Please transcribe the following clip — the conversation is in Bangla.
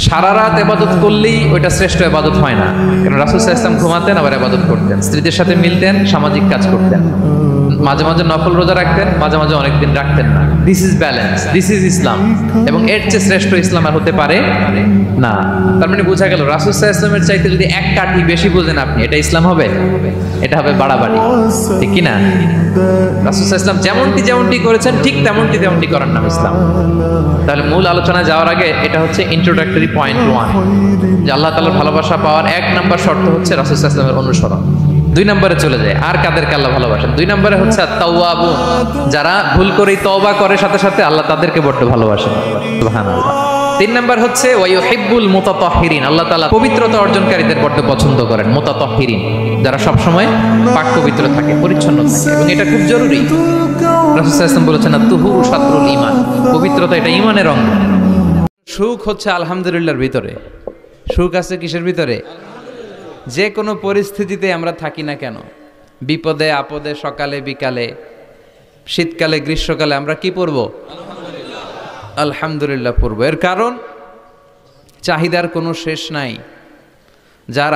সারা রাত ইবাদত করলেই ওইটা শ্রেষ্ঠ ইবাদত হয় না, কারণ রাসূল সাল্লাল্লাহু আলাইহি ওয়াসাল্লাম ঘুমাতেন আবার ইবাদত করতেন, স্ত্রীদের সাথে মিলতেন, সামাজিক কাজ করতেন, মাঝে মাঝে নফল রোজা রাখতেন, মাঝে মাঝে অনেকদিন রাখতেন না। This is balance, this is Islam. এবং এর চেয়ে শ্রেষ্ঠ ইসলাম আর হতে পারে না। তার মানে বোঝা গেল রাসূল সাল্লাল্লাহু আলাইহি ওয়াসাল্লামের চাইতে যদি এক কাঠি বেশি বোঝেন আপনি, এটা ইসলাম হবে? এটা হবে বাড়াবাড়ি, ঠিক কি না? রাসূল সাল্লাল্লাহু আলাইহি ওয়াসাল্লাম যেমনটি করেছেন ঠিক তেমনটি করার নাম ইসলাম। তাহলে মূল আলোচনা যাওয়ার আগে এটা হচ্ছে ইন্ট্রোডাক্টরি পয়েন্ট 1, যে আল্লাহ তাআলার ভালোবাসা পাওয়ার 1 নম্বর শর্ত হচ্ছে রাসূল সাল্লাল্লাহু আলাইহি ওয়াসাল্লামের অনুসরণ। 2 নম্বরে চলে যায় আর কাদেরকে আল্লাহ ভালোবাসেন। 2 নম্বরে হচ্ছে আত-তাওয়াবুন, যারা ভুল করেই তওবা করে সাথে সাথে আল্লাহ তাদেরকে বড় ভালোবাসেন, সুবহানাল্লাহ। 3 নম্বর হচ্ছে ওয়া ইউহিব্বুল মুতাতাহহিরিন, আল্লাহ তাআলা পবিত্রতা অর্জনকারীদের বড় পছন্দ করেন। মুতাতাহহিরিন, যারা সব সময় পাক পবিত্র থাকে, পরিচ্ছন্ন থাকে, এবং এটা খুব জরুরি। রাসূল সাল্লাল্লাহু আলাইহি ওয়াসাল্লাম বলেছেন আত-তুহুরু শাতরুল ঈমান, পবিত্রতা এটা ঈমানের অঙ্গ। সুখ হচ্ছে আলহামদুলিল্লাহর ভিতরে। সুখ আছে কিসের ভিতরে? যে কোনো পরিস্থিতিতে আমরা থাকি না কেন, বিপদে আপদে, সকালে বিকালে, শীতকালে গ্রীষ্মকালে আমরা কি পড়ব? আলহামদুলিল্লাহ পড়ব। এর কারণ চাহিদার কোনো শেষ নাই। যার